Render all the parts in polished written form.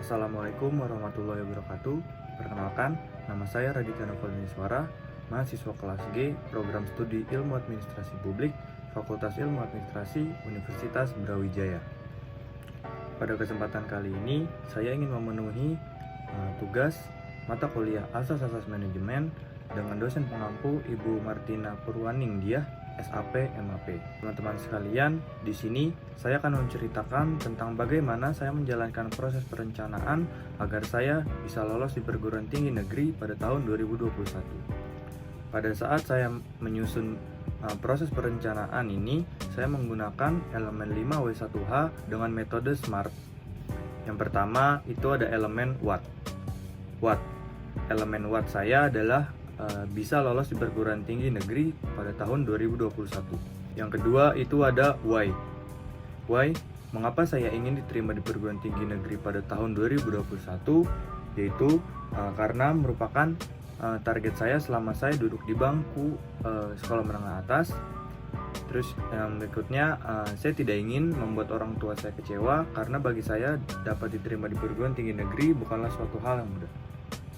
Assalamualaikum warahmatullahi wabarakatuh. Perkenalkan, nama saya Raditya Novaniswara, mahasiswa kelas G, Program Studi Ilmu Administrasi Publik, Fakultas Ilmu Administrasi, Universitas Brawijaya. Pada kesempatan kali ini, saya ingin memenuhi tugas mata kuliah Asas-Asas Manajemen dengan dosen pengampu Ibu Martina Purwaningdiah, SAP MAP. Teman-teman sekalian, di sini saya akan menceritakan tentang bagaimana saya menjalankan proses perencanaan agar saya bisa lolos di perguruan tinggi negeri pada tahun 2021. Pada saat saya menyusun proses perencanaan ini, saya menggunakan elemen 5W1H dengan metode SMART. Yang pertama itu ada elemen what. Elemen what saya adalah bisa lolos di perguruan tinggi negeri pada tahun 2021. Yang kedua itu ada why. Mengapa saya ingin diterima di perguruan tinggi negeri pada tahun 2021? Yaitu karena merupakan target saya selama saya duduk di bangku sekolah menengah atas. Terus yang berikutnya, saya tidak ingin membuat orang tua saya kecewa, karena bagi saya dapat diterima di perguruan tinggi negeri bukanlah suatu hal yang mudah.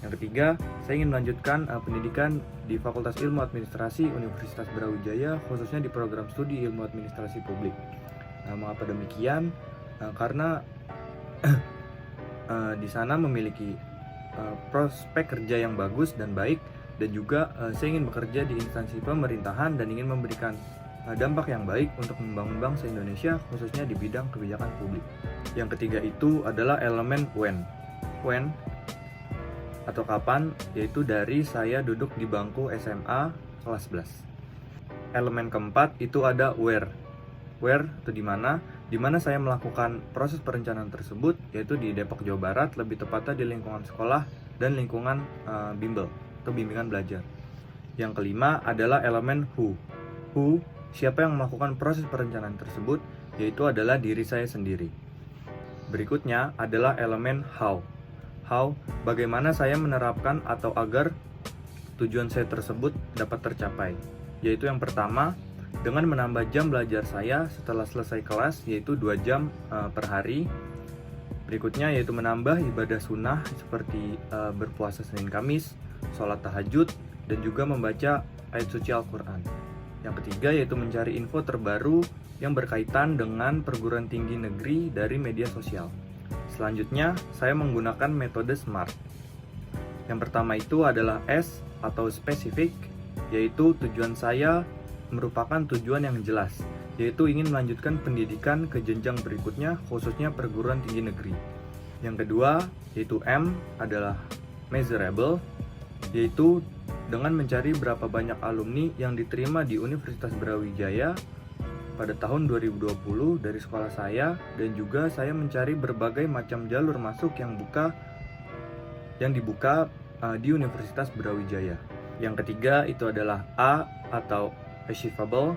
Yang ketiga, saya ingin melanjutkan pendidikan di Fakultas Ilmu Administrasi Universitas Brawijaya, khususnya di program studi Ilmu Administrasi Publik. Mengapa demikian? Karena di sana memiliki prospek kerja yang bagus dan baik, dan juga saya ingin bekerja di instansi pemerintahan dan ingin memberikan dampak yang baik untuk membangun bangsa Indonesia, khususnya di bidang kebijakan publik. Yang ketiga itu adalah elemen when atau kapan, yaitu dari saya duduk di bangku SMA kelas 11. Elemen keempat itu ada where itu di mana saya melakukan proses perencanaan tersebut, yaitu di Depok, Jawa Barat, lebih tepatnya di lingkungan sekolah dan lingkungan bimbel atau bimbingan belajar. Yang kelima adalah elemen who, siapa yang melakukan proses perencanaan tersebut, yaitu adalah diri saya sendiri. Berikutnya adalah elemen how, bagaimana saya menerapkan atau agar tujuan saya tersebut dapat tercapai. Yaitu yang pertama, dengan menambah jam belajar saya setelah selesai kelas, yaitu 2 jam per hari. Berikutnya yaitu menambah ibadah sunnah seperti berpuasa Senin Kamis, sholat tahajud, dan juga membaca ayat suci Al-Quran. Yang ketiga yaitu mencari info terbaru yang berkaitan dengan perguruan tinggi negeri dari media sosial. Selanjutnya, saya menggunakan metode SMART. Yang pertama itu adalah S atau spesifik, yaitu tujuan saya merupakan tujuan yang jelas, yaitu ingin melanjutkan pendidikan ke jenjang berikutnya, khususnya perguruan tinggi negeri. Yang kedua, yaitu M adalah measurable, yaitu dengan mencari berapa banyak alumni yang diterima di Universitas Brawijaya pada tahun 2020 dari sekolah saya, dan juga saya mencari berbagai macam jalur masuk yang dibuka di Universitas Brawijaya. Yang ketiga itu adalah A atau achievable,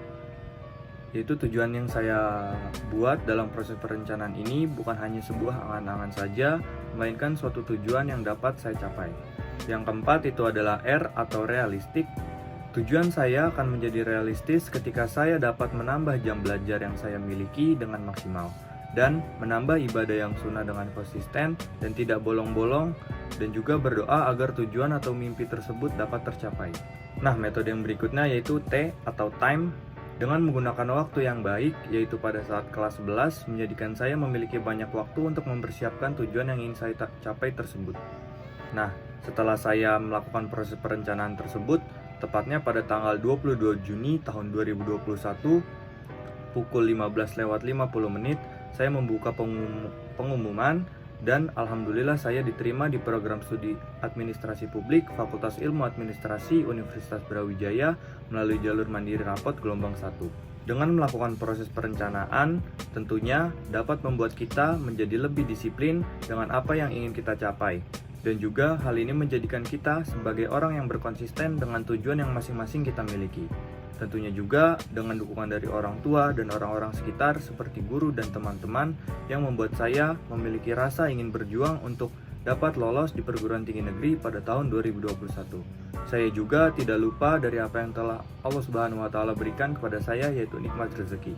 yaitu tujuan yang saya buat dalam proses perencanaan ini bukan hanya sebuah angan-angan saja, melainkan suatu tujuan yang dapat saya capai. Yang keempat itu adalah R atau realistic. Tujuan saya akan menjadi realistis ketika saya dapat menambah jam belajar yang saya miliki dengan maksimal, dan menambah ibadah yang sunnah dengan konsisten dan tidak bolong-bolong, dan juga berdoa agar tujuan atau mimpi tersebut dapat tercapai. Nah, metode yang berikutnya yaitu T atau time, dengan menggunakan waktu yang baik, yaitu pada saat kelas 11 menjadikan saya memiliki banyak waktu untuk mempersiapkan tujuan yang ingin saya capai tersebut. Nah, setelah saya melakukan proses perencanaan tersebut, tepatnya pada tanggal 22 Juni tahun 2021 pukul 15:50 saya membuka pengumuman, dan alhamdulillah saya diterima di program studi Administrasi Publik Fakultas Ilmu Administrasi Universitas Brawijaya melalui jalur mandiri rapot gelombang 1. Dengan melakukan proses perencanaan, tentunya dapat membuat kita menjadi lebih disiplin dengan apa yang ingin kita capai. Dan juga hal ini menjadikan kita sebagai orang yang berkonsisten dengan tujuan yang masing-masing kita miliki. Tentunya juga dengan dukungan dari orang tua dan orang-orang sekitar seperti guru dan teman-teman yang membuat saya memiliki rasa ingin berjuang untuk dapat lolos di perguruan tinggi negeri pada tahun 2021. Saya juga tidak lupa dari apa yang telah Allah Subhanahu wa Ta'ala berikan kepada saya, yaitu nikmat rezeki.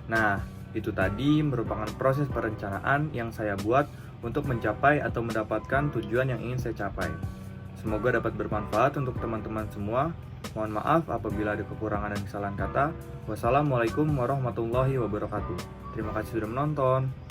Nah, itu tadi merupakan proses perencanaan yang saya buat untuk mencapai atau mendapatkan tujuan yang ingin saya capai. Semoga dapat bermanfaat untuk teman-teman semua. Mohon maaf apabila ada kekurangan dan kesalahan kata. Wassalamualaikum warahmatullahi wabarakatuh. Terima kasih sudah menonton.